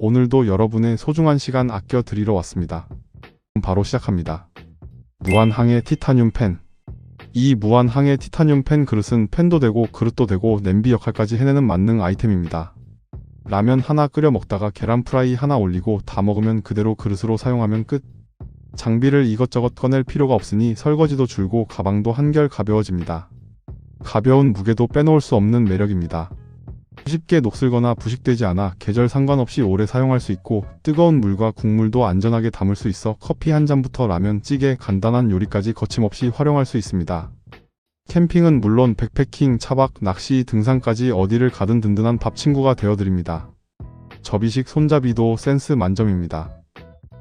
오늘도 여러분의 소중한 시간 아껴 드리러 왔습니다. 바로 시작합니다. 무한항해 티타늄 팬. 이 무한항해 티타늄 팬 그릇은 팬도 되고 그릇도 되고 냄비 역할까지 해내는 만능 아이템입니다. 라면 하나 끓여 먹다가 계란 프라이 하나 올리고 다 먹으면 그대로 그릇으로 사용하면 끝. 장비를 이것저것 꺼낼 필요가 없으니 설거지도 줄고 가방도 한결 가벼워집니다. 가벼운 무게도 빼놓을 수 없는 매력입니다. 쉽게 녹슬거나 부식되지 않아 계절 상관없이 오래 사용할 수 있고 뜨거운 물과 국물도 안전하게 담을 수 있어 커피 한 잔부터 라면, 찌개, 간단한 요리까지 거침없이 활용할 수 있습니다. 캠핑은 물론 백패킹, 차박, 낚시, 등산까지 어디를 가든 든든한 밥 친구가 되어드립니다. 접이식 손잡이도 센스 만점입니다.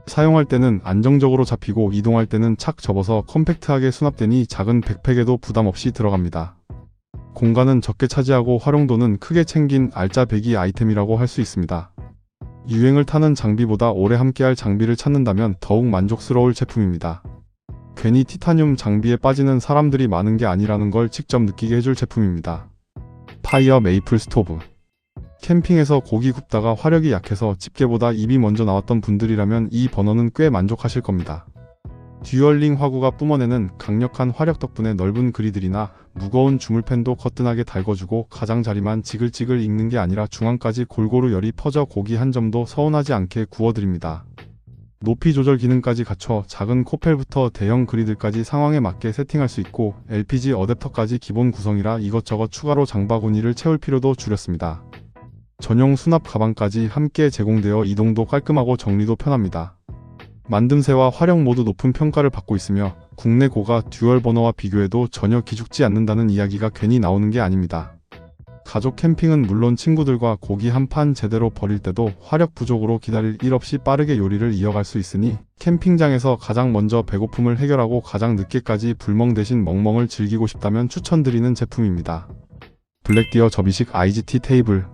사용할 때는 안정적으로 잡히고 이동할 때는 착 접어서 컴팩트하게 수납되니 작은 백팩에도 부담 없이 들어갑니다. 공간은 적게 차지하고 활용도는 크게 챙긴 알짜 배기 아이템이라고 할 수 있습니다. 유행을 타는 장비보다 오래 함께할 장비를 찾는다면 더욱 만족스러울 제품입니다. 괜히 티타늄 장비에 빠지는 사람들이 많은 게 아니라는 걸 직접 느끼게 해줄 제품입니다. 파이어 메이플 스토브. 캠핑에서 고기 굽다가 화력이 약해서 집게보다 입이 먼저 나왔던 분들이라면 이 버너는 꽤 만족하실 겁니다. 듀얼링 화구가 뿜어내는 강력한 화력 덕분에 넓은 그리들이나 무거운 주물팬도 거뜬하게 달궈주고 가장자리만 지글지글 익는 게 아니라 중앙까지 골고루 열이 퍼져 고기 한 점도 서운하지 않게 구워드립니다. 높이 조절 기능까지 갖춰 작은 코펠부터 대형 그리들까지 상황에 맞게 세팅할 수 있고 LPG 어댑터까지 기본 구성이라 이것저것 추가로 장바구니를 채울 필요도 줄였습니다. 전용 수납 가방까지 함께 제공되어 이동도 깔끔하고 정리도 편합니다. 만듦새와 화력 모두 높은 평가를 받고 있으며 국내 고가 듀얼 버너와 비교해도 전혀 기죽지 않는다는 이야기가 괜히 나오는 게 아닙니다. 가족 캠핑은 물론 친구들과 고기 한 판 제대로 버릴 때도 화력 부족으로 기다릴 일 없이 빠르게 요리를 이어갈 수 있으니 캠핑장에서 가장 먼저 배고픔을 해결하고 가장 늦게까지 불멍 대신 멍멍을 즐기고 싶다면 추천드리는 제품입니다. 블랙디어 접이식 IGT 테이블.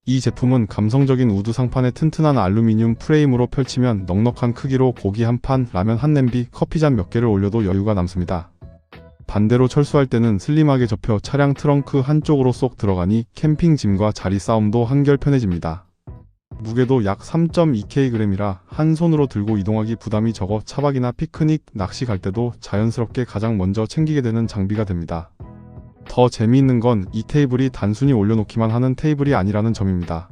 이 제품은 감성적인 우드 상판에 튼튼한 알루미늄 프레임으로 펼치면 넉넉한 크기로 고기 한 판, 라면 한 냄비, 커피잔 몇 개를 올려도 여유가 남습니다. 반대로 철수할 때는 슬림하게 접혀 차량 트렁크 한쪽으로 쏙 들어가니 캠핑 짐과 자리 싸움도 한결 편해집니다. 무게도 약 3.2kg이라 한 손으로 들고 이동하기 부담이 적어 차박이나 피크닉, 낚시 갈 때도 자연스럽게 가장 먼저 챙기게 되는 장비가 됩니다. 더 재미있는 건 이 테이블이 단순히 올려놓기만 하는 테이블이 아니라는 점입니다.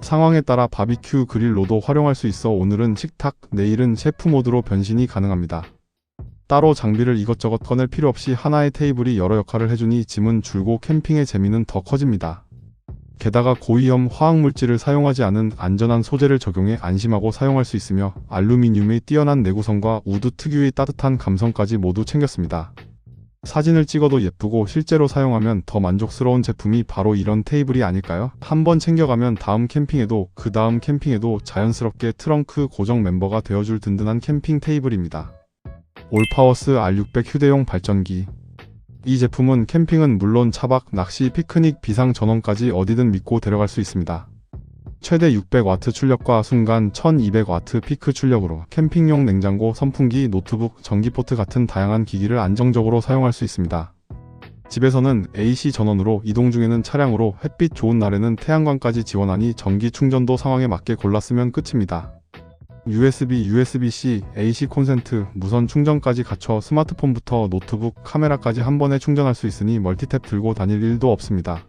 상황에 따라 바비큐 그릴로도 활용할 수 있어 오늘은 식탁, 내일은 셰프 모드로 변신이 가능합니다. 따로 장비를 이것저것 꺼낼 필요 없이 하나의 테이블이 여러 역할을 해주니 짐은 줄고 캠핑의 재미는 더 커집니다. 게다가 고위험 화학물질을 사용하지 않은 안전한 소재를 적용해 안심하고 사용할 수 있으며 알루미늄의 뛰어난 내구성과 우드 특유의 따뜻한 감성까지 모두 챙겼습니다. 사진을 찍어도 예쁘고 실제로 사용하면 더 만족스러운 제품이 바로 이런 테이블이 아닐까요? 한번 챙겨가면 다음 캠핑에도 그 다음 캠핑에도 자연스럽게 트렁크 고정 멤버가 되어줄 든든한 캠핑 테이블입니다. 올파워스 R600 휴대용 발전기. 이 제품은 캠핑은 물론 차박, 낚시, 피크닉, 비상 전원까지 어디든 믿고 데려갈 수 있습니다. 최대 600W 출력과 순간 1200W 피크 출력으로 캠핑용 냉장고, 선풍기, 노트북, 전기포트 같은 다양한 기기를 안정적으로 사용할 수 있습니다. 집에서는 AC 전원으로, 이동 중에는 차량으로, 햇빛 좋은 날에는 태양광까지 지원하니 전기 충전도 상황에 맞게 골라 쓰면 끝입니다. USB, USB-C, AC 콘센트, 무선 충전까지 갖춰 스마트폰부터 노트북, 카메라까지 한 번에 충전할 수 있으니 멀티탭 들고 다닐 일도 없습니다.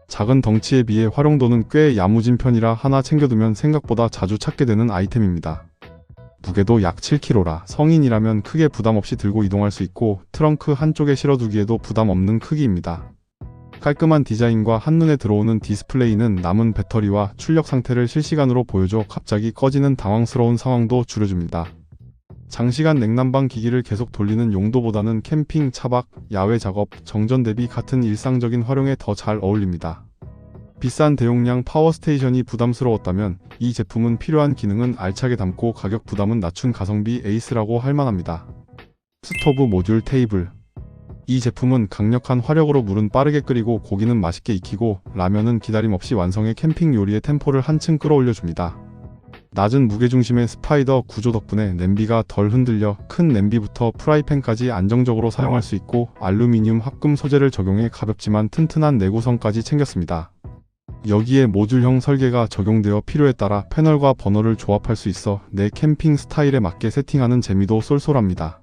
작은 덩치에 비해 활용도는 꽤 야무진 편이라 하나 챙겨두면 생각보다 자주 찾게 되는 아이템입니다. 무게도 약 7kg라 성인이라면 크게 부담 없이 들고 이동할 수 있고 트렁크 한쪽에 실어두기에도 부담 없는 크기입니다. 깔끔한 디자인과 한눈에 들어오는 디스플레이는 남은 배터리와 출력 상태를 실시간으로 보여줘 갑자기 꺼지는 당황스러운 상황도 줄여줍니다. 장시간 냉난방 기기를 계속 돌리는 용도보다는 캠핑, 차박, 야외 작업, 정전 대비 같은 일상적인 활용에 더 잘 어울립니다. 비싼 대용량 파워스테이션이 부담스러웠다면 이 제품은 필요한 기능은 알차게 담고 가격 부담은 낮춘 가성비 에이스라고 할 만합니다. 스토브 모듈 테이블. 이 제품은 강력한 화력으로 물은 빠르게 끓이고 고기는 맛있게 익히고 라면은 기다림 없이 완성해 캠핑 요리의 템포를 한층 끌어올려줍니다. 낮은 무게중심의 스파이더 구조 덕분에 냄비가 덜 흔들려 큰 냄비부터 프라이팬까지 안정적으로 사용할 수 있고 알루미늄 합금 소재를 적용해 가볍지만 튼튼한 내구성까지 챙겼습니다. 여기에 모듈형 설계가 적용되어 필요에 따라 패널과 버너를 조합할 수 있어 내 캠핑 스타일에 맞게 세팅하는 재미도 쏠쏠합니다.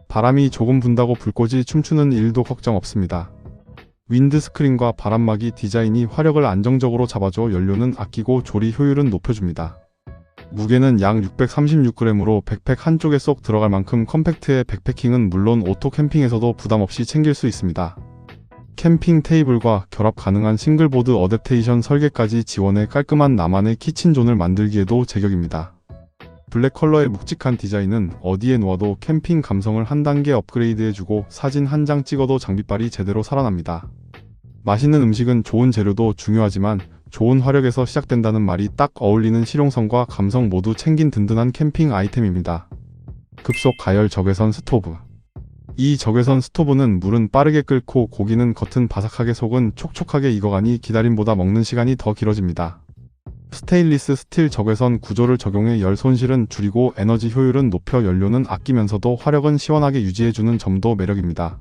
바람이 조금 분다고 불꽃이 춤추는 일도 걱정 없습니다. 윈드스크린과 바람막이 디자인이 화력을 안정적으로 잡아줘 연료는 아끼고 조리 효율은 높여줍니다. 무게는 약 636g으로 백팩 한쪽에 쏙 들어갈 만큼 컴팩트해 백패킹은 물론 오토 캠핑에서도 부담없이 챙길 수 있습니다. 캠핑 테이블과 결합 가능한 싱글보드 어댑테이션 설계까지 지원해 깔끔한 나만의 키친존을 만들기에도 제격입니다. 블랙 컬러의 묵직한 디자인은 어디에 놓아도 캠핑 감성을 한 단계 업그레이드해주고 사진 한 장 찍어도 장비빨이 제대로 살아납니다. 맛있는 음식은 좋은 재료도 중요하지만 좋은 화력에서 시작된다는 말이 딱 어울리는 실용성과 감성 모두 챙긴 든든한 캠핑 아이템입니다. 급속 가열 적외선 스토브. 이 적외선 스토브는 물은 빠르게 끓고 고기는 겉은 바삭하게 속은 촉촉하게 익어가니 기다림보다 먹는 시간이 더 길어집니다. 스테인리스 스틸 적외선 구조를 적용해 열 손실은 줄이고 에너지 효율은 높여 연료는 아끼면서도 화력은 시원하게 유지해주는 점도 매력입니다.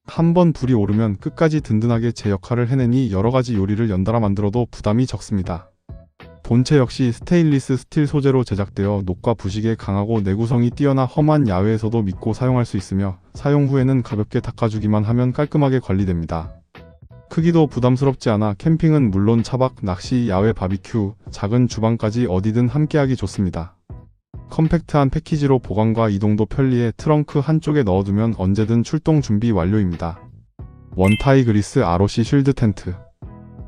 한번 불이 오르면 끝까지 든든하게 제 역할을 해내니 여러가지 요리를 연달아 만들어도 부담이 적습니다. 본체 역시 스테인리스 스틸 소재로 제작되어 녹과 부식에 강하고 내구성이 뛰어나 험한 야외에서도 믿고 사용할 수 있으며 사용 후에는 가볍게 닦아주기만 하면 깔끔하게 관리됩니다. 크기도 부담스럽지 않아 캠핑은 물론 차박, 낚시, 야외 바비큐, 작은 주방까지 어디든 함께하기 좋습니다. 컴팩트한 패키지로 보관과 이동도 편리해 트렁크 한쪽에 넣어두면 언제든 출동 준비 완료입니다. 원타이 그리스 ROC 쉴드 텐트.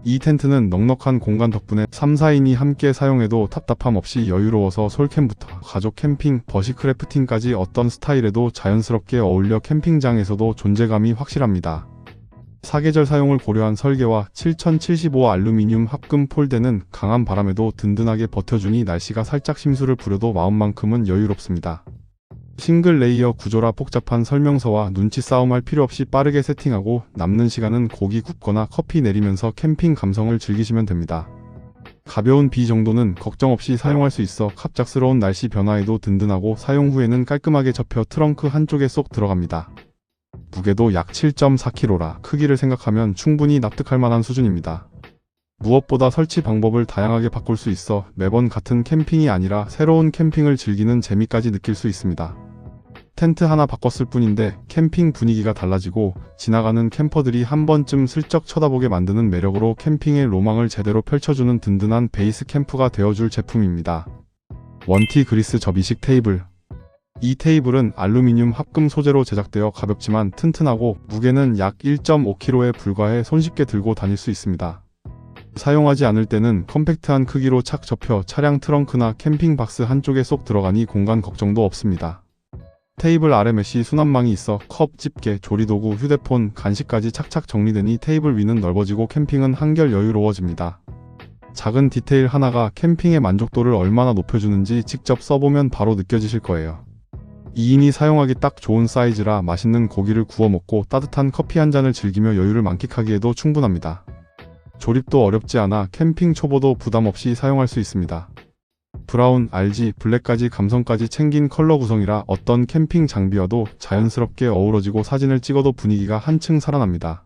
이 텐트는 넉넉한 공간 덕분에 3, 4인이 함께 사용해도 답답함 없이 여유로워서 솔캠부터 가족 캠핑, 버시크래프팅까지 어떤 스타일에도 자연스럽게 어울려 캠핑장에서도 존재감이 확실합니다. 사계절 사용을 고려한 설계와 7075 알루미늄 합금 폴대는 강한 바람에도 든든하게 버텨주니 날씨가 살짝 심수를 부려도 마음만큼은 여유롭습니다. 싱글 레이어 구조라 복잡한 설명서와 눈치 싸움할 필요 없이 빠르게 세팅하고 남는 시간은 고기 굽거나 커피 내리면서 캠핑 감성을 즐기시면 됩니다. 가벼운 비 정도는 걱정 없이 사용할 수 있어 갑작스러운 날씨 변화에도 든든하고 사용 후에는 깔끔하게 접혀 트렁크 한쪽에 쏙 들어갑니다. 무게도 약 7.4kg라 크기를 생각하면 충분히 납득할 만한 수준입니다. 무엇보다 설치 방법을 다양하게 바꿀 수 있어 매번 같은 캠핑이 아니라 새로운 캠핑을 즐기는 재미까지 느낄 수 있습니다. 텐트 하나 바꿨을 뿐인데 캠핑 분위기가 달라지고 지나가는 캠퍼들이 한 번쯤 슬쩍 쳐다보게 만드는 매력으로 캠핑의 로망을 제대로 펼쳐주는 든든한 베이스 캠프가 되어줄 제품입니다. 원티 그리스 접이식 테이블. 이 테이블은 알루미늄 합금 소재로 제작되어 가볍지만 튼튼하고 무게는 약 1.5kg에 불과해 손쉽게 들고 다닐 수 있습니다. 사용하지 않을 때는 컴팩트한 크기로 착 접혀 차량 트렁크나 캠핑 박스 한쪽에 쏙 들어가니 공간 걱정도 없습니다. 테이블 아래 메쉬 수납망이 있어 컵, 집게, 조리도구, 휴대폰, 간식까지 착착 정리되니 테이블 위는 넓어지고 캠핑은 한결 여유로워집니다. 작은 디테일 하나가 캠핑의 만족도를 얼마나 높여주는지 직접 써보면 바로 느껴지실 거예요. 2인이 사용하기 딱 좋은 사이즈라 맛있는 고기를 구워 먹고 따뜻한 커피 한 잔을 즐기며 여유를 만끽하기에도 충분합니다. 조립도 어렵지 않아 캠핑 초보도 부담 없이 사용할 수 있습니다. 브라운, RG, 블랙까지 감성까지 챙긴 컬러 구성이라 어떤 캠핑 장비와도 자연스럽게 어우러지고 사진을 찍어도 분위기가 한층 살아납니다.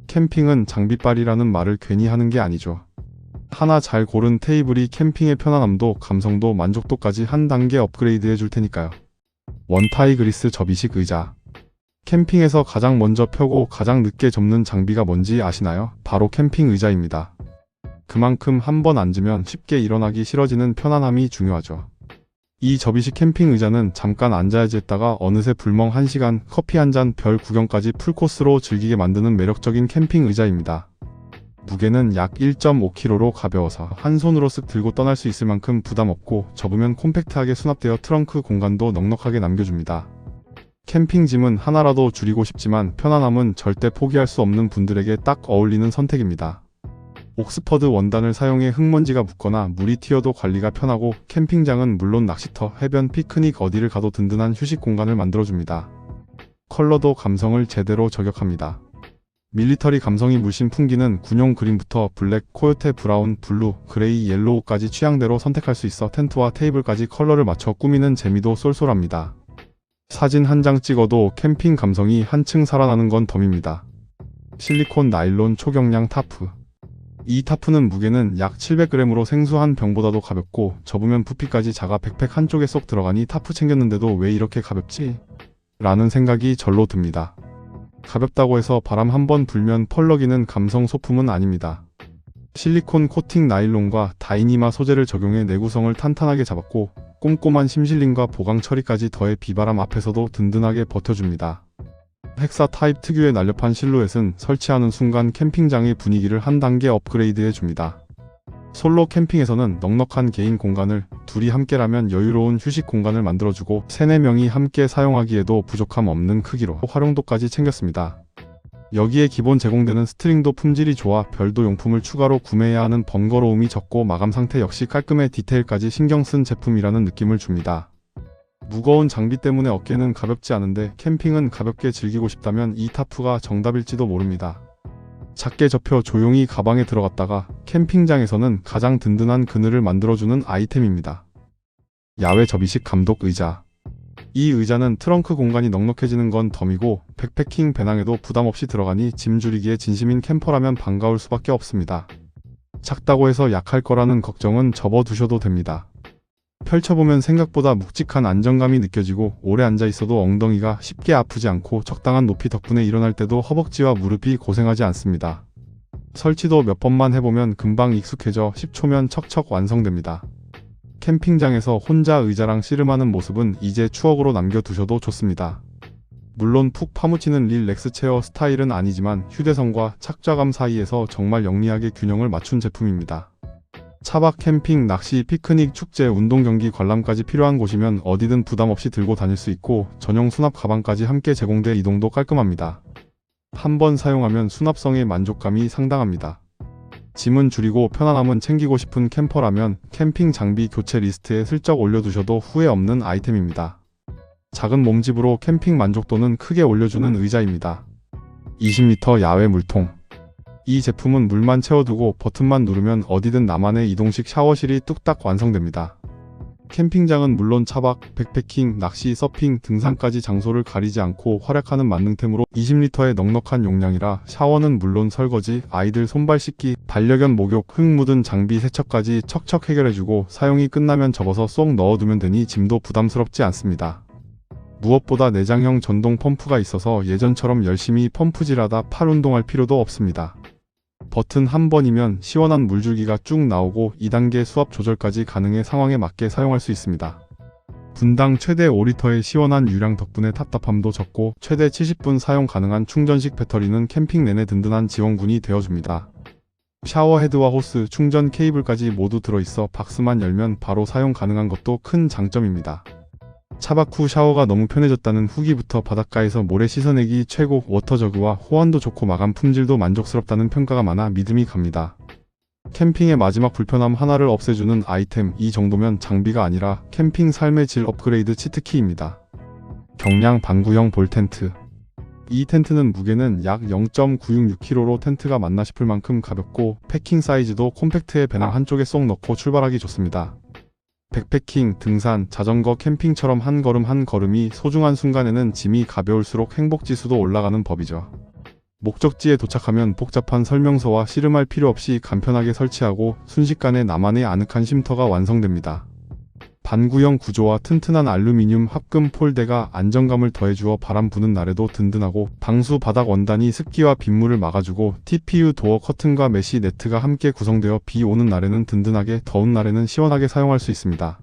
캠핑은 장비빨이라는 말을 괜히 하는 게 아니죠. 하나 잘 고른 테이블이 캠핑의 편안함도 감성도 만족도까지 한 단계 업그레이드 해줄 테니까요. 원타이 그리스 접이식 의자. 캠핑에서 가장 먼저 펴고 가장 늦게 접는 장비가 뭔지 아시나요? 바로 캠핑 의자입니다. 그만큼 한 번 앉으면 쉽게 일어나기 싫어지는 편안함이 중요하죠. 이 접이식 캠핑 의자는 잠깐 앉아야지 했다가 어느새 불멍 1시간, 커피 한 잔, 별 구경까지 풀코스로 즐기게 만드는 매력적인 캠핑 의자입니다. 무게는 약 1.5kg로 가벼워서 한 손으로 쓱 들고 떠날 수 있을 만큼 부담 없고 접으면 콤팩트하게 수납되어 트렁크 공간도 넉넉하게 남겨줍니다. 캠핑짐은 하나라도 줄이고 싶지만 편안함은 절대 포기할 수 없는 분들에게 딱 어울리는 선택입니다. 옥스퍼드 원단을 사용해 흙먼지가 묻거나 물이 튀어도 관리가 편하고 캠핑장은 물론 낚시터, 해변, 피크닉 어디를 가도 든든한 휴식 공간을 만들어줍니다. 컬러도 감성을 제대로 저격합니다. 밀리터리 감성이 물씬 풍기는 군용 그린부터 블랙, 코요테 브라운, 블루, 그레이, 옐로우까지 취향대로 선택할 수 있어 텐트와 테이블까지 컬러를 맞춰 꾸미는 재미도 쏠쏠합니다. 사진 한 장 찍어도 캠핑 감성이 한층 살아나는 건 덤입니다. 실리콘 나일론 초경량 타프. 이 타프는 무게는 약 700g으로 생수 한 병보다도 가볍고 접으면 부피까지 작아 백팩 한쪽에 쏙 들어가니 타프 챙겼는데도 왜 이렇게 가볍지? 라는 생각이 절로 듭니다. 가볍다고 해서 바람 한번 불면 펄럭이는 감성 소품은 아닙니다. 실리콘 코팅 나일론과 다이니마 소재를 적용해 내구성을 탄탄하게 잡았고 꼼꼼한 심실링과 보강 처리까지 더해 비바람 앞에서도 든든하게 버텨줍니다. 헥사 타입 특유의 날렵한 실루엣은 설치하는 순간 캠핑장의 분위기를 한 단계 업그레이드해 줍니다. 솔로 캠핑에서는 넉넉한 개인 공간을, 둘이 함께라면 여유로운 휴식 공간을 만들어주고 3-4명이 함께 사용하기에도 부족함 없는 크기로 활용도까지 챙겼습니다. 여기에 기본 제공되는 스트링도 품질이 좋아 별도 용품을 추가로 구매해야 하는 번거로움이 적고 마감 상태 역시 깔끔해 디테일까지 신경 쓴 제품이라는 느낌을 줍니다. 무거운 장비 때문에 어깨는 가볍지 않은데 캠핑은 가볍게 즐기고 싶다면 이 타프가 정답일지도 모릅니다. 작게 접혀 조용히 가방에 들어갔다가 캠핑장에서는 가장 든든한 그늘을 만들어주는 아이템입니다. 야외 접이식 감독 의자. 이 의자는 트렁크 공간이 넉넉해지는 건 덤이고 백패킹 배낭에도 부담 없이 들어가니 짐 줄이기에 진심인 캠퍼라면 반가울 수밖에 없습니다. 작다고 해서 약할 거라는 걱정은 접어두셔도 됩니다. 펼쳐보면 생각보다 묵직한 안정감이 느껴지고 오래 앉아있어도 엉덩이가 쉽게 아프지 않고 적당한 높이 덕분에 일어날 때도 허벅지와 무릎이 고생하지 않습니다. 설치도 몇 번만 해보면 금방 익숙해져 10초면 척척 완성됩니다. 캠핑장에서 혼자 의자랑 씨름하는 모습은 이제 추억으로 남겨두셔도 좋습니다. 물론 푹 파묻히는 릴렉스 체어 스타일은 아니지만 휴대성과 착좌감 사이에서 정말 영리하게 균형을 맞춘 제품입니다. 차박, 캠핑, 낚시, 피크닉, 축제, 운동, 경기, 관람까지 필요한 곳이면 어디든 부담 없이 들고 다닐 수 있고 전용 수납 가방까지 함께 제공돼 이동도 깔끔합니다. 한번 사용하면 수납성의 만족감이 상당합니다. 짐은 줄이고 편안함은 챙기고 싶은 캠퍼라면 캠핑 장비 교체 리스트에 슬쩍 올려두셔도 후회 없는 아이템입니다. 작은 몸집으로 캠핑 만족도는 크게 올려주는 의자입니다. 20리터 야외 물통. 이 제품은 물만 채워두고 버튼만 누르면 어디든 나만의 이동식 샤워실이 뚝딱 완성됩니다. 캠핑장은 물론 차박, 백패킹, 낚시, 서핑, 등산까지 장소를 가리지 않고 활약하는 만능템으로 20리터의 넉넉한 용량이라 샤워는 물론 설거지, 아이들 손발 씻기, 반려견 목욕, 흙 묻은 장비 세척까지 척척 해결해주고 사용이 끝나면 접어서 쏙 넣어두면 되니 짐도 부담스럽지 않습니다. 무엇보다 내장형 전동 펌프가 있어서 예전처럼 열심히 펌프질하다 팔 운동할 필요도 없습니다. 버튼 한 번이면 시원한 물줄기가 쭉 나오고 2단계 수압 조절까지 가능해 상황에 맞게 사용할 수 있습니다. 분당 최대 5리터의 시원한 유량 덕분에 답답함도 적고 최대 70분 사용 가능한 충전식 배터리는 캠핑 내내 든든한 지원군이 되어줍니다. 샤워 헤드와 호스, 충전 케이블까지 모두 들어있어 박스만 열면 바로 사용 가능한 것도 큰 장점입니다. 차박 후 샤워가 너무 편해졌다는 후기부터 바닷가에서 모래 씻어내기 최고, 워터저그와 호환도 좋고 마감 품질도 만족스럽다는 평가가 많아 믿음이 갑니다. 캠핑의 마지막 불편함 하나를 없애주는 아이템, 이 정도면 장비가 아니라 캠핑 삶의 질 업그레이드 치트키입니다. 경량 반구형 볼 텐트. 이 텐트는 무게는 약 0.966kg로 텐트가 맞나 싶을 만큼 가볍고 패킹 사이즈도 콤팩트해 배낭 한쪽에 쏙 넣고 출발하기 좋습니다. 백패킹, 등산, 자전거, 캠핑처럼 한 걸음 한 걸음이 소중한 순간에는 짐이 가벼울수록 행복지수도 올라가는 법이죠. 목적지에 도착하면 복잡한 설명서와 씨름할 필요 없이 간편하게 설치하고 순식간에 나만의 아늑한 쉼터가 완성됩니다. 반구형 구조와 튼튼한 알루미늄 합금 폴대가 안정감을 더해주어 바람 부는 날에도 든든하고 방수 바닥 원단이 습기와 빗물을 막아주고 TPU 도어 커튼과 메쉬 네트가 함께 구성되어 비 오는 날에는 든든하게, 더운 날에는 시원하게 사용할 수 있습니다.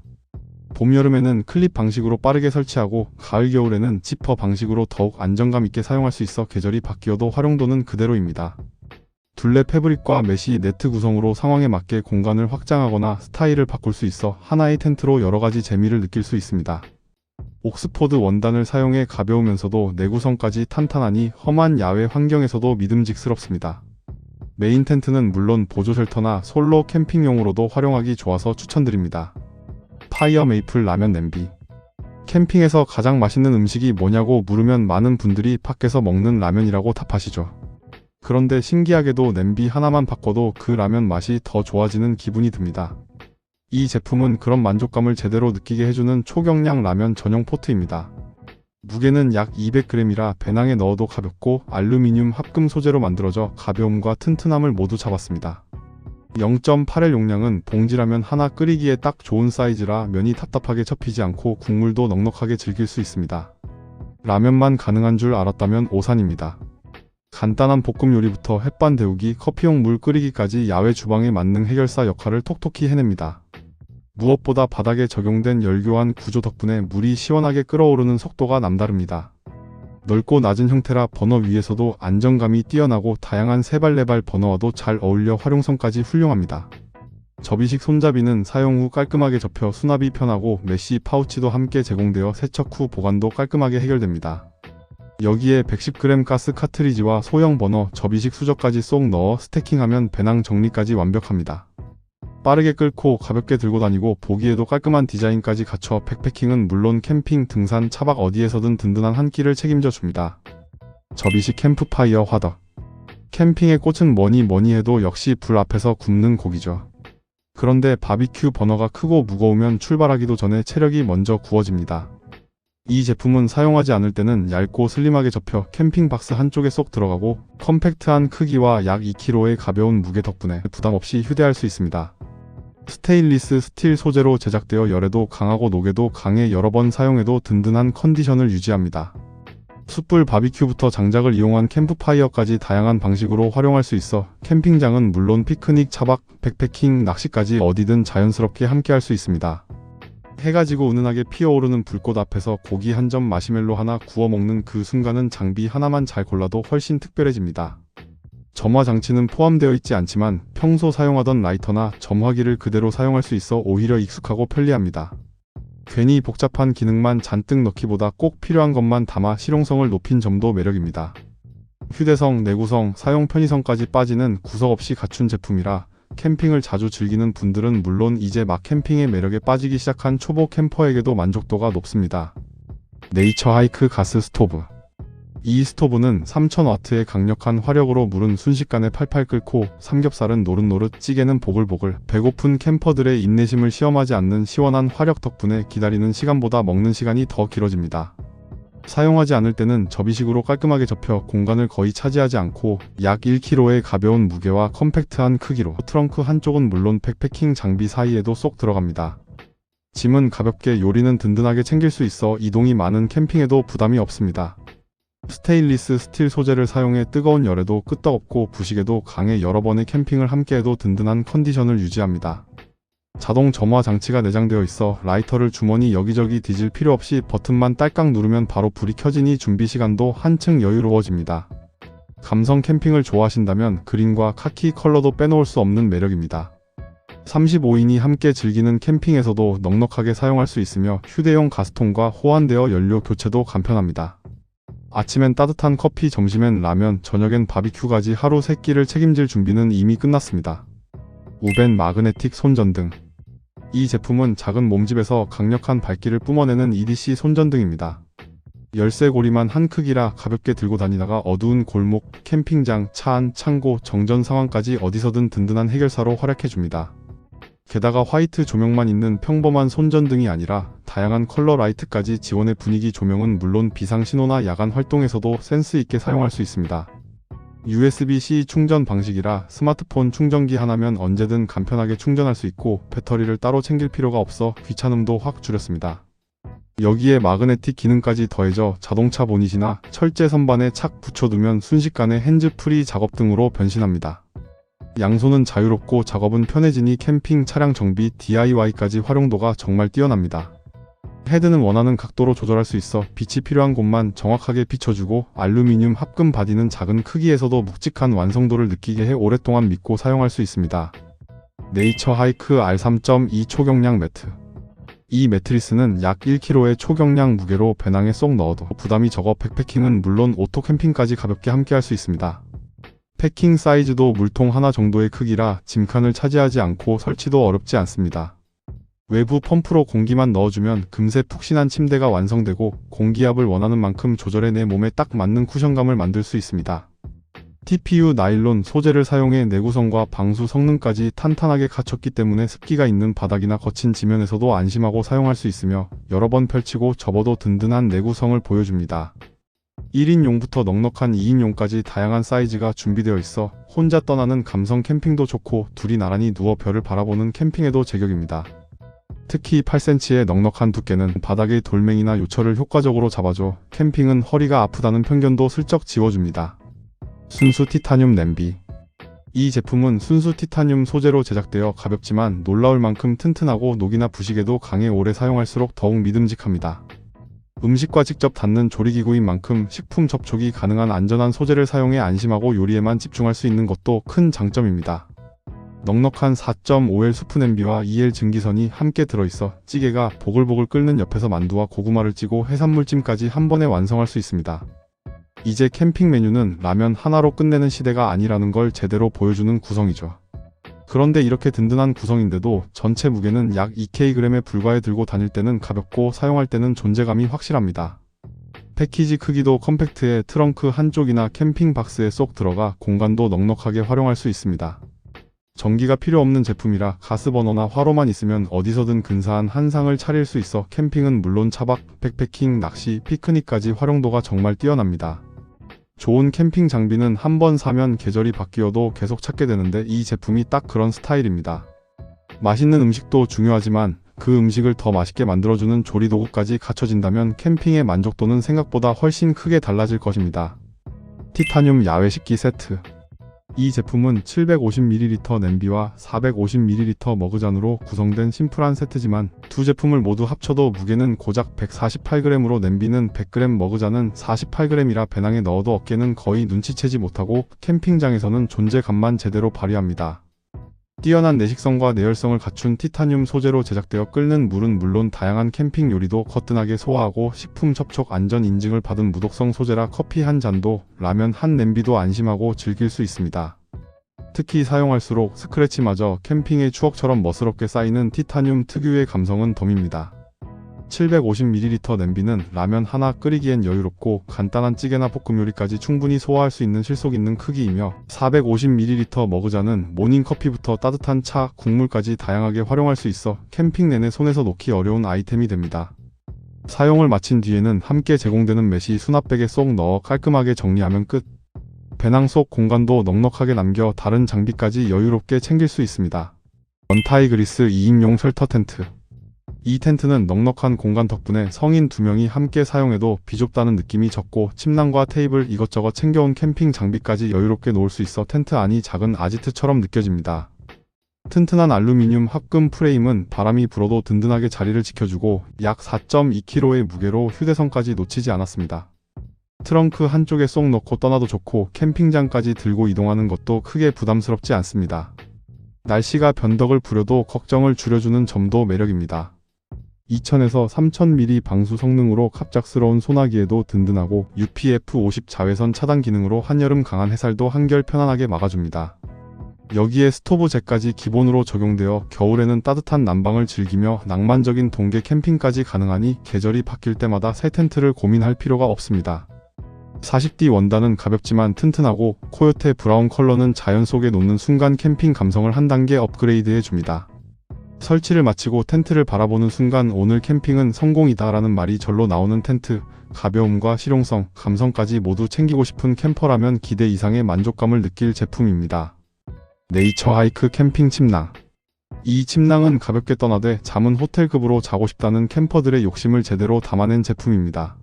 봄, 여름에는 클립 방식으로 빠르게 설치하고 가을, 겨울에는 지퍼 방식으로 더욱 안정감 있게 사용할 수 있어 계절이 바뀌어도 활용도는 그대로입니다. 둘레 패브릭과 메쉬 네트 구성으로 상황에 맞게 공간을 확장하거나 스타일을 바꿀 수 있어 하나의 텐트로 여러가지 재미를 느낄 수 있습니다. 옥스포드 원단을 사용해 가벼우면서도 내구성까지 탄탄하니 험한 야외 환경에서도 믿음직스럽습니다. 메인 텐트는 물론 보조 쉘터나 솔로 캠핑용으로도 활용하기 좋아서 추천드립니다. 파이어 메이플 라면 냄비. 캠핑에서 가장 맛있는 음식이 뭐냐고 물으면 많은 분들이 밖에서 먹는 라면이라고 답하시죠. 그런데 신기하게도 냄비 하나만 바꿔도 그 라면 맛이 더 좋아지는 기분이 듭니다. 이 제품은 그런 만족감을 제대로 느끼게 해주는 초경량 라면 전용 포트입니다. 무게는 약 200g이라 배낭에 넣어도 가볍고 알루미늄 합금 소재로 만들어져 가벼움과 튼튼함을 모두 잡았습니다. 0.8L 용량은 봉지라면 하나 끓이기에 딱 좋은 사이즈라 면이 답답하게 접히지 않고 국물도 넉넉하게 즐길 수 있습니다. 라면만 가능한 줄 알았다면 오산입니다. 간단한 볶음 요리부터 햇반 데우기, 커피용 물 끓이기까지 야외 주방의 만능 해결사 역할을 톡톡히 해냅니다. 무엇보다 바닥에 적용된 열교환 구조 덕분에 물이 시원하게 끓어오르는 속도가 남다릅니다. 넓고 낮은 형태라 버너 위에서도 안정감이 뛰어나고 다양한 세발네발 버너와도 잘 어울려 활용성까지 훌륭합니다. 접이식 손잡이는 사용 후 깔끔하게 접혀 수납이 편하고 메쉬 파우치도 함께 제공되어 세척 후 보관도 깔끔하게 해결됩니다. 여기에 110g 가스 카트리지와 소형 버너, 접이식 수저까지 쏙 넣어 스태킹하면 배낭 정리까지 완벽합니다. 빠르게 끓고 가볍게 들고 다니고 보기에도 깔끔한 디자인까지 갖춰 백패킹은 물론 캠핑, 등산, 차박 어디에서든 든든한 한 끼를 책임져 줍니다. 접이식 캠프파이어 화덕. 캠핑의 꽃은 뭐니 해도 역시 불 앞에서 굽는 고기죠. 그런데 바비큐 버너가 크고 무거우면 출발하기도 전에 체력이 먼저 구워집니다. 이 제품은 사용하지 않을 때는 얇고 슬림하게 접혀 캠핑 박스 한쪽에 쏙 들어가고 컴팩트한 크기와 약 2kg의 가벼운 무게 덕분에 부담 없이 휴대할 수 있습니다. 스테인리스 스틸 소재로 제작되어 열에도 강하고 녹에도 강해 여러 번 사용해도 든든한 컨디션을 유지합니다. 숯불 바비큐부터 장작을 이용한 캠프파이어까지 다양한 방식으로 활용할 수 있어 캠핑장은 물론 피크닉, 차박, 백패킹, 낚시까지 어디든 자연스럽게 함께할 수 있습니다. 해가 지고 은은하게 피어오르는 불꽃 앞에서 고기 한 점 마시멜로 하나 구워 먹는 그 순간은 장비 하나만 잘 골라도 훨씬 특별해집니다. 점화 장치는 포함되어 있지 않지만 평소 사용하던 라이터나 점화기를 그대로 사용할 수 있어 오히려 익숙하고 편리합니다. 괜히 복잡한 기능만 잔뜩 넣기보다 꼭 필요한 것만 담아 실용성을 높인 점도 매력입니다. 휴대성, 내구성, 사용 편의성까지 빠지는 구석 없이 갖춘 제품이라 캠핑을 자주 즐기는 분들은 물론 이제 막 캠핑의 매력에 빠지기 시작한 초보 캠퍼에게도 만족도가 높습니다. 네이처 하이크 가스 스토브. 이 스토브는 3000W의 강력한 화력으로 물은 순식간에 팔팔 끓고 삼겹살은 노릇노릇, 찌개는 보글보글, 배고픈 캠퍼들의 인내심을 시험하지 않는 시원한 화력 덕분에 기다리는 시간보다 먹는 시간이 더 길어집니다. 사용하지 않을 때는 접이식으로 깔끔하게 접혀 공간을 거의 차지하지 않고 약 1kg의 가벼운 무게와 컴팩트한 크기로 트렁크 한쪽은 물론 백패킹 장비 사이에도 쏙 들어갑니다. 짐은 가볍게, 요리는 든든하게 챙길 수 있어 이동이 많은 캠핑에도 부담이 없습니다. 스테인리스 스틸 소재를 사용해 뜨거운 열에도 끄떡없고 부식에도 강해 여러 번의 캠핑을 함께해도 든든한 컨디션을 유지합니다. 자동 점화 장치가 내장되어 있어 라이터를 주머니 여기저기 뒤질 필요 없이 버튼만 딸깍 누르면 바로 불이 켜지니 준비 시간도 한층 여유로워집니다. 감성 캠핑을 좋아하신다면 그린과 카키 컬러도 빼놓을 수 없는 매력입니다. 35인이 함께 즐기는 캠핑에서도 넉넉하게 사용할 수 있으며 휴대용 가스통과 호환되어 연료 교체도 간편합니다. 아침엔 따뜻한 커피, 점심엔 라면, 저녁엔 바비큐까지 하루 3끼를 책임질 준비는 이미 끝났습니다. 우벤 마그네틱 손전등. 이 제품은 작은 몸집에서 강력한 밝기를 뿜어내는 EDC 손전등입니다. 열쇠고리만 한 크기라 가볍게 들고 다니다가 어두운 골목, 캠핑장, 차 안, 창고, 정전 상황까지 어디서든 든든한 해결사로 활약해줍니다. 게다가 화이트 조명만 있는 평범한 손전등이 아니라 다양한 컬러 라이트까지 지원해 분위기 조명은 물론 비상신호나 야간 활동에서도 센스 있게 사용할 수 있습니다. USB-C 충전 방식이라 스마트폰 충전기 하나면 언제든 간편하게 충전할 수 있고 배터리를 따로 챙길 필요가 없어 귀찮음도 확 줄였습니다. 여기에 마그네틱 기능까지 더해져 자동차 보닛이나 철제 선반에 착 붙여두면 순식간에 핸즈프리 작업 등으로 변신합니다. 양손은 자유롭고 작업은 편해지니 캠핑, 차량 정비, DIY까지 활용도가 정말 뛰어납니다. 헤드는 원하는 각도로 조절할 수 있어 빛이 필요한 곳만 정확하게 비춰주고 알루미늄 합금 바디는 작은 크기에서도 묵직한 완성도를 느끼게 해 오랫동안 믿고 사용할 수 있습니다. 네이처 하이크 R3.2 초경량 매트. 이 매트리스는 약 1kg의 초경량 무게로 배낭에 쏙 넣어도 부담이 적어 백패킹은 물론 오토 캠핑까지 가볍게 함께할 수 있습니다. 패킹 사이즈도 물통 하나 정도의 크기라 짐칸을 차지하지 않고 설치도 어렵지 않습니다. 외부 펌프로 공기만 넣어주면 금세 푹신한 침대가 완성되고 공기압을 원하는 만큼 조절해 내 몸에 딱 맞는 쿠션감을 만들 수 있습니다. TPU 나일론 소재를 사용해 내구성과 방수 성능까지 탄탄하게 갖췄기 때문에 습기가 있는 바닥이나 거친 지면에서도 안심하고 사용할 수 있으며 여러 번 펼치고 접어도 든든한 내구성을 보여줍니다. 1인용부터 넉넉한 2인용까지 다양한 사이즈가 준비되어 있어 혼자 떠나는 감성 캠핑도 좋고 둘이 나란히 누워 별을 바라보는 캠핑에도 제격입니다. 특히 8cm의 넉넉한 두께는 바닥의 돌멩이나 요철을 효과적으로 잡아줘 캠핑은 허리가 아프다는 편견도 슬쩍 지워줍니다. 순수 티타늄 냄비. 이 제품은 순수 티타늄 소재로 제작되어 가볍지만 놀라울 만큼 튼튼하고 녹이나 부식에도 강해 오래 사용할수록 더욱 믿음직합니다. 음식과 직접 닿는 조리기구인 만큼 식품 접촉이 가능한 안전한 소재를 사용해 안심하고 요리에만 집중할 수 있는 것도 큰 장점입니다. 넉넉한 4.5L 수프 냄비와 2L 증기선이 함께 들어있어 찌개가 보글보글 끓는 옆에서 만두와 고구마를 찌고 해산물찜까지 한 번에 완성할 수 있습니다. 이제 캠핑 메뉴는 라면 하나로 끝내는 시대가 아니라는 걸 제대로 보여주는 구성이죠. 그런데 이렇게 든든한 구성인데도 전체 무게는 약 2kg에 불과해 들고 다닐 때는 가볍고 사용할 때는 존재감이 확실합니다. 패키지 크기도 컴팩트해 트렁크 한쪽이나 캠핑 박스에 쏙 들어가 공간도 넉넉하게 활용할 수 있습니다. 전기가 필요 없는 제품이라 가스버너나 화로만 있으면 어디서든 근사한 한상을 차릴 수 있어 캠핑은 물론 차박, 백패킹, 낚시, 피크닉까지 활용도가 정말 뛰어납니다. 좋은 캠핑 장비는 한 번 사면 계절이 바뀌어도 계속 찾게 되는데 이 제품이 딱 그런 스타일입니다. 맛있는 음식도 중요하지만 그 음식을 더 맛있게 만들어주는 조리도구까지 갖춰진다면 캠핑의 만족도는 생각보다 훨씬 크게 달라질 것입니다. 티타늄 야외 식기 세트. 이 제품은 750ml 냄비와 450ml 머그잔으로 구성된 심플한 세트지만 두 제품을 모두 합쳐도 무게는 고작 148g으로 냄비는 100g, 머그잔은 48g이라 배낭에 넣어도 어깨는 거의 눈치채지 못하고 캠핑장에서는 존재감만 제대로 발휘합니다. 뛰어난 내식성과 내열성을 갖춘 티타늄 소재로 제작되어 끓는 물은 물론 다양한 캠핑 요리도 거뜬하게 소화하고 식품 접촉 안전 인증을 받은 무독성 소재라 커피 한 잔도 라면 한 냄비도 안심하고 즐길 수 있습니다. 특히 사용할수록 스크래치마저 캠핑의 추억처럼 멋스럽게 쌓이는 티타늄 특유의 감성은 덤입니다. 750ml 냄비는 라면 하나 끓이기엔 여유롭고 간단한 찌개나 볶음 요리까지 충분히 소화할 수 있는 실속 있는 크기이며 450ml 머그잔은 모닝커피부터 따뜻한 차, 국물까지 다양하게 활용할 수 있어 캠핑 내내 손에서 놓기 어려운 아이템이 됩니다. 사용을 마친 뒤에는 함께 제공되는 매시 수납백에 쏙 넣어 깔끔하게 정리하면 끝. 배낭 속 공간도 넉넉하게 남겨 다른 장비까지 여유롭게 챙길 수 있습니다. 원타이 그리스 2인용 쉘터 텐트. 이 텐트는 넉넉한 공간 덕분에 성인 2명이 함께 사용해도 비좁다는 느낌이 적고 침낭과 테이블 이것저것 챙겨온 캠핑 장비까지 여유롭게 놓을 수 있어 텐트 안이 작은 아지트처럼 느껴집니다. 튼튼한 알루미늄 합금 프레임은 바람이 불어도 든든하게 자리를 지켜주고 약 4.2kg의 무게로 휴대성까지 놓치지 않았습니다. 트렁크 한쪽에 쏙 넣고 떠나도 좋고 캠핑장까지 들고 이동하는 것도 크게 부담스럽지 않습니다. 날씨가 변덕을 부려도 걱정을 줄여주는 점도 매력입니다. 2000에서 3000mm 방수 성능으로 갑작스러운 소나기에도 든든하고 UPF-50 자외선 차단 기능으로 한여름 강한 해살도 한결 편안하게 막아줍니다. 여기에 스토브재까지 기본으로 적용되어 겨울에는 따뜻한 난방을 즐기며 낭만적인 동계 캠핑까지 가능하니 계절이 바뀔 때마다 새 텐트를 고민할 필요가 없습니다. 40D 원단은 가볍지만 튼튼하고 코요테 브라운 컬러는 자연 속에 놓는 순간 캠핑 감성을 한 단계 업그레이드해 줍니다. 설치를 마치고 텐트를 바라보는 순간 오늘 캠핑은 성공이다 라는 말이 절로 나오는 텐트. 가벼움과 실용성, 감성까지 모두 챙기고 싶은 캠퍼라면 기대 이상의 만족감을 느낄 제품입니다. 네이처 하이크 캠핑 침낭. 이 침낭은 가볍게 떠나되 잠은 호텔급으로 자고 싶다는 캠퍼들의 욕심을 제대로 담아낸 제품입니다.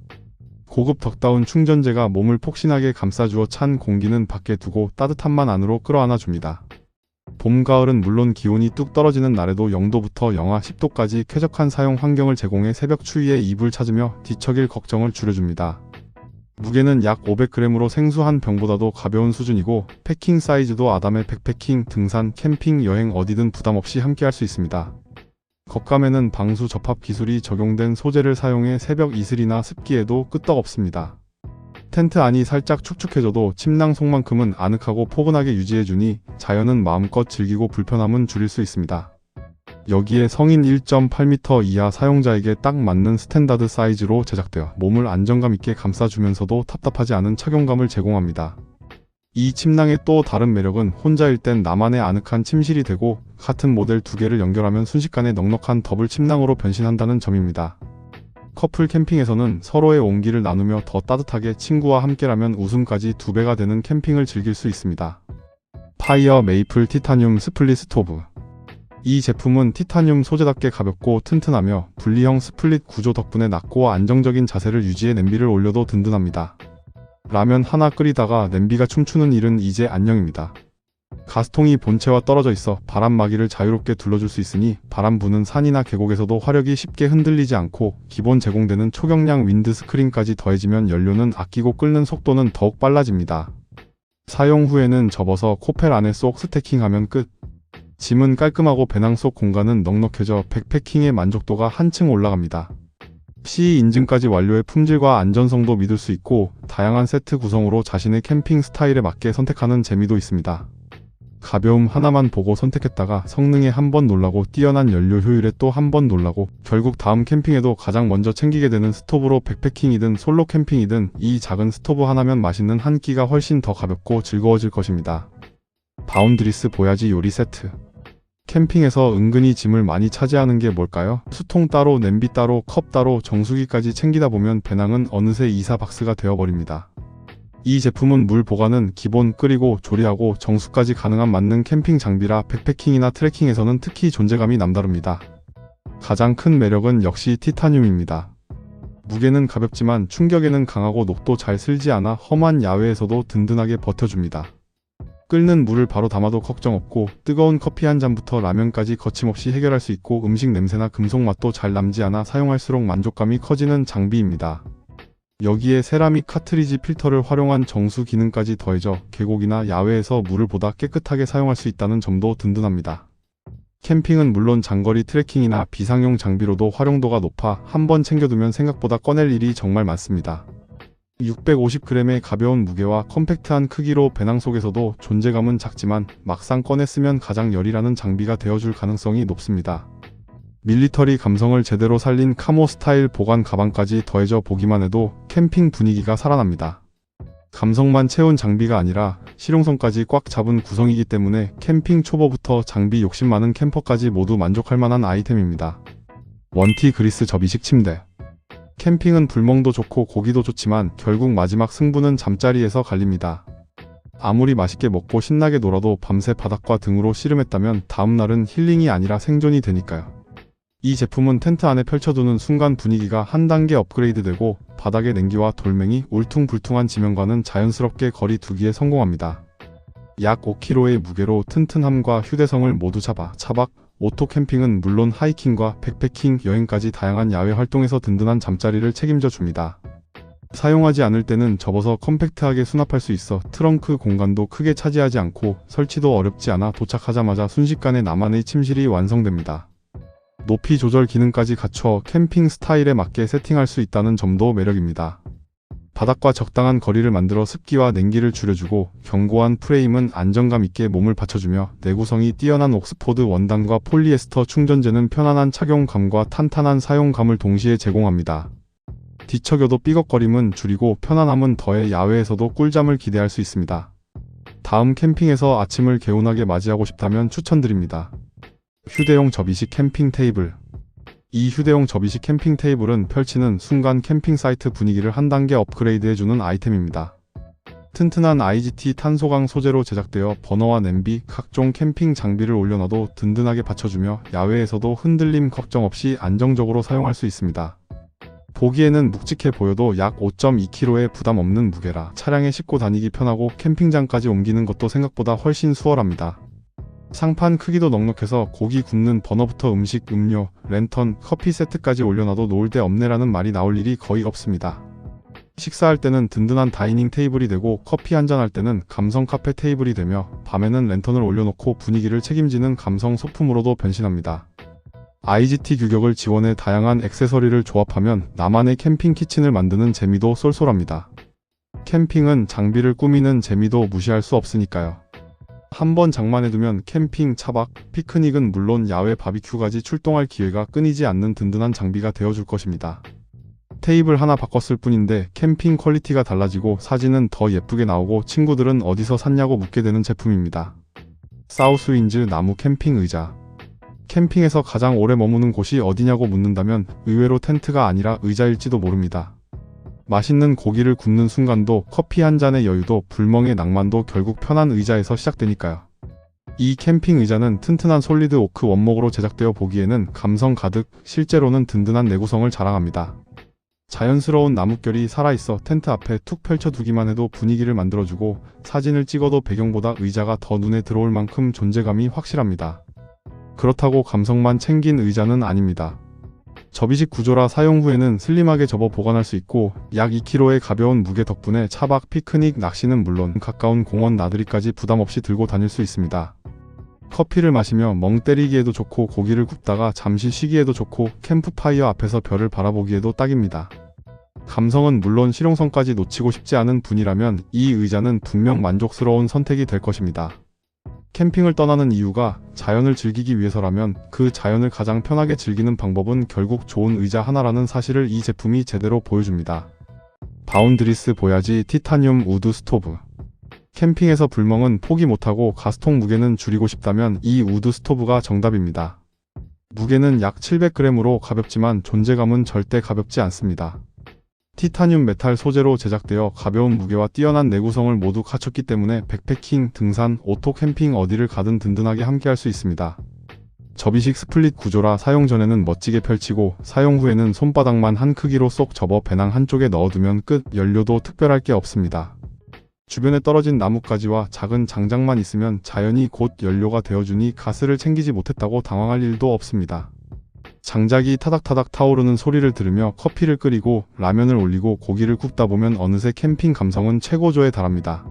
고급 덕다운 충전재가 몸을 폭신하게 감싸주어 찬 공기는 밖에 두고 따뜻함만 안으로 끌어안아 줍니다. 봄, 가을은 물론 기온이 뚝 떨어지는 날에도 0도부터 영하 10도까지 쾌적한 사용 환경을 제공해 새벽 추위에 이불 찾으며 뒤척일 걱정을 줄여줍니다. 무게는 약 500g으로 생수 한 병보다도 가벼운 수준이고 패킹 사이즈도 아담해 백패킹, 등산, 캠핑, 여행 어디든 부담없이 함께할 수 있습니다. 겉감에는 방수 접합 기술이 적용된 소재를 사용해 새벽 이슬이나 습기에도 끄떡없습니다. 텐트 안이 살짝 축축해져도 침낭 속만큼은 아늑하고 포근하게 유지해주니 자연은 마음껏 즐기고 불편함은 줄일 수 있습니다. 여기에 성인 1.8m 이하 사용자에게 딱 맞는 스탠다드 사이즈로 제작되어 몸을 안정감 있게 감싸주면서도 답답하지 않은 착용감을 제공합니다. 이 침낭의 또 다른 매력은 혼자일 땐 나만의 아늑한 침실이 되고 같은 모델 두 개를 연결하면 순식간에 넉넉한 더블 침낭으로 변신한다는 점입니다. 커플 캠핑에서는 서로의 온기를 나누며 더 따뜻하게 친구와 함께라면 웃음까지 2배가 되는 캠핑을 즐길 수 있습니다. 파이어 메이플 티타늄 스플릿 스토브. 이 제품은 티타늄 소재답게 가볍고 튼튼하며 분리형 스플릿 구조 덕분에 낮고 안정적인 자세를 유지해 냄비를 올려도 든든합니다. 라면 하나 끓이다가 냄비가 춤추는 일은 이제 안녕입니다. 가스통이 본체와 떨어져 있어 바람막이를 자유롭게 둘러줄 수 있으니 바람 부는 산이나 계곡에서도 화력이 쉽게 흔들리지 않고 기본 제공되는 초경량 윈드 스크린까지 더해지면 연료는 아끼고 끓는 속도는 더욱 빨라집니다. 사용 후에는 접어서 코펠 안에 쏙 스태킹하면 끝. 짐은 깔끔하고 배낭 속 공간은 넉넉해져 백패킹의 만족도가 한층 올라갑니다. CE 인증까지 완료해 품질과 안전성도 믿을 수 있고 다양한 세트 구성으로 자신의 캠핑 스타일에 맞게 선택하는 재미도 있습니다. 가벼움 하나만 보고 선택했다가 성능에 한 번 놀라고 뛰어난 연료 효율에 또 한 번 놀라고 결국 다음 캠핑에도 가장 먼저 챙기게 되는 스토브로 백패킹이든 솔로 캠핑이든 이 작은 스토브 하나면 맛있는 한 끼가 훨씬 더 가볍고 즐거워질 것입니다. 바운드리스 보야지 요리 세트. 캠핑에서 은근히 짐을 많이 차지하는 게 뭘까요? 수통 따로, 냄비 따로, 컵 따로, 정수기까지 챙기다 보면 배낭은 어느새 이사박스가 되어버립니다. 이 제품은 물 보관은 기본, 끓이고 조리하고 정수까지 가능한 만능 캠핑 장비라 백패킹이나 트레킹에서는 특히 존재감이 남다릅니다. 가장 큰 매력은 역시 티타늄입니다. 무게는 가볍지만 충격에는 강하고 녹도 잘 슬지 않아 험한 야외에서도 든든하게 버텨줍니다. 끓는 물을 바로 담아도 걱정 없고 뜨거운 커피 한 잔부터 라면까지 거침없이 해결할 수 있고 음식 냄새나 금속 맛도 잘 남지 않아 사용할수록 만족감이 커지는 장비입니다. 여기에 세라믹 카트리지 필터를 활용한 정수 기능까지 더해져 계곡이나 야외에서 물을 보다 깨끗하게 사용할 수 있다는 점도 든든합니다. 캠핑은 물론 장거리 트레킹이나 비상용 장비로도 활용도가 높아 한번 챙겨두면 생각보다 꺼낼 일이 정말 많습니다. 650g의 가벼운 무게와 컴팩트한 크기로 배낭 속에서도 존재감은 작지만 막상 꺼내 쓰면 가장 열일하는 장비가 되어줄 가능성이 높습니다. 밀리터리 감성을 제대로 살린 카모 스타일 보관 가방까지 더해져 보기만 해도 캠핑 분위기가 살아납니다. 감성만 채운 장비가 아니라 실용성까지 꽉 잡은 구성이기 때문에 캠핑 초보부터 장비 욕심 많은 캠퍼까지 모두 만족할 만한 아이템입니다. 원티 그리스 접이식 침대. 캠핑은 불멍도 좋고 고기도 좋지만 결국 마지막 승부는 잠자리에서 갈립니다. 아무리 맛있게 먹고 신나게 놀아도 밤새 바닥과 등으로 씨름했다면 다음날은 힐링이 아니라 생존이 되니까요. 이 제품은 텐트 안에 펼쳐두는 순간 분위기가 한 단계 업그레이드되고 바닥의 냉기와 돌멩이, 울퉁불퉁한 지면과는 자연스럽게 거리 두기에 성공합니다. 약 5kg의 무게로 튼튼함과 휴대성을 모두 잡아 차박, 오토 캠핑은 물론 하이킹과 백패킹, 여행까지 다양한 야외 활동에서 든든한 잠자리를 책임져 줍니다. 사용하지 않을 때는 접어서 컴팩트하게 수납할 수 있어 트렁크 공간도 크게 차지하지 않고 설치도 어렵지 않아 도착하자마자 순식간에 나만의 침실이 완성됩니다. 높이 조절 기능까지 갖춰 캠핑 스타일에 맞게 세팅할 수 있다는 점도 매력입니다. 바닥과 적당한 거리를 만들어 습기와 냉기를 줄여주고 견고한 프레임은 안정감 있게 몸을 받쳐주며 내구성이 뛰어난 옥스포드 원단과 폴리에스터 충전재는 편안한 착용감과 탄탄한 사용감을 동시에 제공합니다. 뒤척여도 삐걱거림은 줄이고 편안함은 더해 야외에서도 꿀잠을 기대할 수 있습니다. 다음 캠핑에서 아침을 개운하게 맞이하고 싶다면 추천드립니다. 휴대용 접이식 캠핑 테이블. 이 휴대용 접이식 캠핑 테이블은 펼치는 순간 캠핑 사이트 분위기를 한 단계 업그레이드해주는 아이템입니다. 튼튼한 IGT 탄소광 소재로 제작되어 버너와 냄비, 각종 캠핑 장비를 올려놔도 든든하게 받쳐주며 야외에서도 흔들림 걱정 없이 안정적으로 사용할 수 있습니다. 보기에는 묵직해 보여도 약 5.2kg의 부담 없는 무게라 차량에 싣고 다니기 편하고 캠핑장까지 옮기는 것도 생각보다 훨씬 수월합니다. 상판 크기도 넉넉해서 고기 굽는 버너부터 음식, 음료, 랜턴, 커피 세트까지 올려놔도 놓을 데 없네라는 말이 나올 일이 거의 없습니다. 식사할 때는 든든한 다이닝 테이블이 되고 커피 한잔할 때는 감성 카페 테이블이 되며 밤에는 랜턴을 올려놓고 분위기를 책임지는 감성 소품으로도 변신합니다. IGT 규격을 지원해 다양한 액세서리를 조합하면 나만의 캠핑 키친을 만드는 재미도 쏠쏠합니다. 캠핑은 장비를 꾸미는 재미도 무시할 수 없으니까요. 한번 장만해두면 캠핑, 차박, 피크닉은 물론 야외 바비큐까지 출동할 기회가 끊이지 않는 든든한 장비가 되어줄 것입니다. 테이블 하나 바꿨을 뿐인데 캠핑 퀄리티가 달라지고 사진은 더 예쁘게 나오고 친구들은 어디서 샀냐고 묻게 되는 제품입니다. 사우스윈즈 나무 캠핑 의자. 캠핑에서 가장 오래 머무는 곳이 어디냐고 묻는다면 의외로 텐트가 아니라 의자일지도 모릅니다. 맛있는 고기를 굽는 순간도 커피 한 잔의 여유도 불멍의 낭만도 결국 편한 의자에서 시작되니까요. 이 캠핑 의자는 튼튼한 솔리드 오크 원목으로 제작되어 보기에는 감성 가득, 실제로는 든든한 내구성을 자랑합니다. 자연스러운 나뭇결이 살아있어 텐트 앞에 툭 펼쳐두기만 해도 분위기를 만들어주고 사진을 찍어도 배경보다 의자가 더 눈에 들어올 만큼 존재감이 확실합니다. 그렇다고 감성만 챙긴 의자는 아닙니다. 접이식 구조라 사용 후에는 슬림하게 접어 보관할 수 있고 약 2kg의 가벼운 무게 덕분에 차박, 피크닉, 낚시는 물론 가까운 공원 나들이까지 부담 없이 들고 다닐 수 있습니다. 커피를 마시며 멍 때리기에도 좋고 고기를 굽다가 잠시 쉬기에도 좋고 캠프파이어 앞에서 별을 바라보기에도 딱입니다. 감성은 물론 실용성까지 놓치고 싶지 않은 분이라면 이 의자는 분명 만족스러운 선택이 될 것입니다. 캠핑을 떠나는 이유가 자연을 즐기기 위해서라면 그 자연을 가장 편하게 즐기는 방법은 결국 좋은 의자 하나라는 사실을 이 제품이 제대로 보여줍니다. 바운드리스 보야지 티타늄 우드 스토브. 캠핑에서 불멍은 포기 못하고 가스통 무게는 줄이고 싶다면 이 우드 스토브가 정답입니다. 무게는 약 700g으로 가볍지만 존재감은 절대 가볍지 않습니다. 티타늄 메탈 소재로 제작되어 가벼운 무게와 뛰어난 내구성을 모두 갖췄기 때문에 백패킹, 등산, 오토 캠핑 어디를 가든 든든하게 함께할 수 있습니다. 접이식 스플릿 구조라 사용 전에는 멋지게 펼치고 사용 후에는 손바닥만 한 크기로 쏙 접어 배낭 한쪽에 넣어두면 끝. 연료도 특별할 게 없습니다. 주변에 떨어진 나뭇가지와 작은 장작만 있으면 자연이 곧 연료가 되어주니 가스를 챙기지 못했다고 당황할 일도 없습니다. 장작이 타닥타닥 타오르는 소리를 들으며 커피를 끓이고 라면을 올리고 고기를 굽다 보면 어느새 캠핑 감성은 최고조에 달합니다.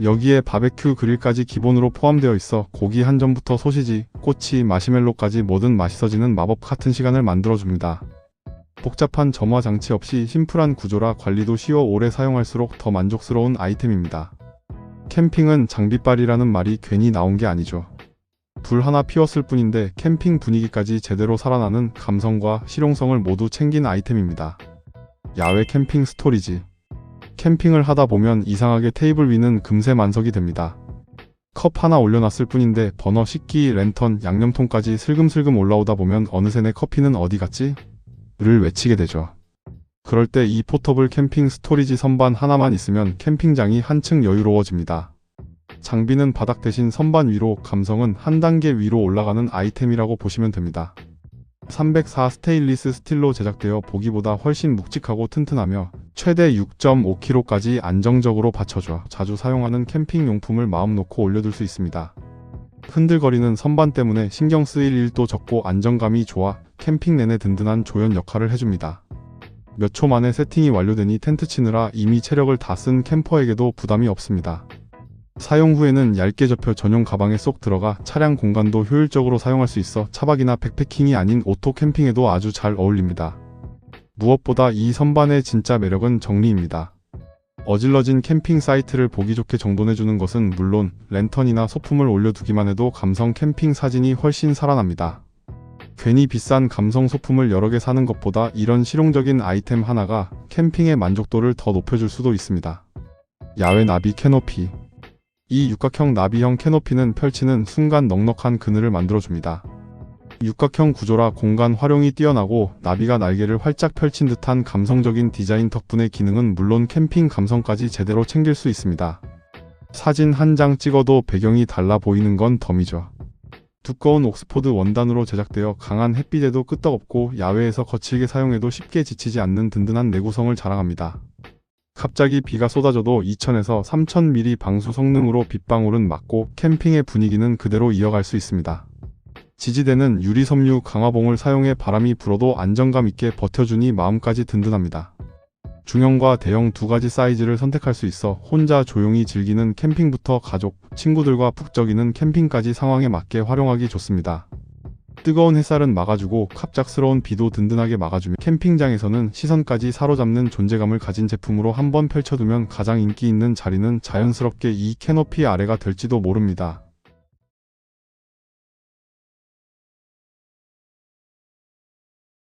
여기에 바베큐 그릴까지 기본으로 포함되어 있어 고기 한 점부터 소시지, 꼬치, 마시멜로까지 뭐든 맛있어지는 마법 같은 시간을 만들어줍니다. 복잡한 점화 장치 없이 심플한 구조라 관리도 쉬워 오래 사용할수록 더 만족스러운 아이템입니다. 캠핑은 장비빨이라는 말이 괜히 나온 게 아니죠. 불 하나 피웠을 뿐인데 캠핑 분위기까지 제대로 살아나는 감성과 실용성을 모두 챙긴 아이템입니다. 야외 캠핑 스토리지. 캠핑을 하다 보면 이상하게 테이블 위는 금세 만석이 됩니다. 컵 하나 올려놨을 뿐인데 버너, 식기, 랜턴, 양념통까지 슬금슬금 올라오다 보면 어느새 내 커피는 어디 갔지? 를 외치게 되죠. 그럴 때 이 포터블 캠핑 스토리지 선반 하나만 있으면 캠핑장이 한층 여유로워집니다. 장비는 바닥 대신 선반 위로, 감성은 한 단계 위로 올라가는 아이템이라고 보시면 됩니다. 304 스테인리스 스틸로 제작되어 보기보다 훨씬 묵직하고 튼튼하며 최대 6.5kg까지 안정적으로 받쳐줘 자주 사용하는 캠핑 용품을 마음 놓고 올려둘 수 있습니다. 흔들거리는 선반 때문에 신경 쓰일 일도 적고 안정감이 좋아 캠핑 내내 든든한 조연 역할을 해줍니다. 몇 초 만에 세팅이 완료되니 텐트 치느라 이미 체력을 다 쓴 캠퍼에게도 부담이 없습니다. 사용 후에는 얇게 접혀 전용 가방에 쏙 들어가 차량 공간도 효율적으로 사용할 수 있어 차박이나 백패킹이 아닌 오토 캠핑에도 아주 잘 어울립니다. 무엇보다 이 선반의 진짜 매력은 정리입니다. 어질러진 캠핑 사이트를 보기 좋게 정돈해주는 것은 물론 랜턴이나 소품을 올려두기만 해도 감성 캠핑 사진이 훨씬 살아납니다. 괜히 비싼 감성 소품을 여러 개 사는 것보다 이런 실용적인 아이템 하나가 캠핑의 만족도를 더 높여줄 수도 있습니다. 야외 나비 캐노피. 이 육각형 나비형 캐노피는 펼치는 순간 넉넉한 그늘을 만들어줍니다. 육각형 구조라 공간 활용이 뛰어나고 나비가 날개를 활짝 펼친 듯한 감성적인 디자인 덕분에 기능은 물론 캠핑 감성까지 제대로 챙길 수 있습니다. 사진 한 장 찍어도 배경이 달라 보이는 건 덤이죠. 두꺼운 옥스포드 원단으로 제작되어 강한 햇빛에도 끄떡없고 야외에서 거칠게 사용해도 쉽게 지치지 않는 든든한 내구성을 자랑합니다. 갑자기 비가 쏟아져도 2000에서 3000mm 방수 성능으로 빗방울은 막고 캠핑의 분위기는 그대로 이어갈 수 있습니다. 지지대는 유리 섬유 강화봉을 사용해 바람이 불어도 안정감 있게 버텨주니 마음까지 든든합니다. 중형과 대형 두 가지 사이즈를 선택할 수 있어 혼자 조용히 즐기는 캠핑부터 가족, 친구들과 북적이는 캠핑까지 상황에 맞게 활용하기 좋습니다. 뜨거운 햇살은 막아주고 갑작스러운 비도 든든하게 막아주며 캠핑장에서는 시선까지 사로잡는 존재감을 가진 제품으로 한번 펼쳐두면 가장 인기 있는 자리는 자연스럽게 이 캐노피 아래가 될지도 모릅니다.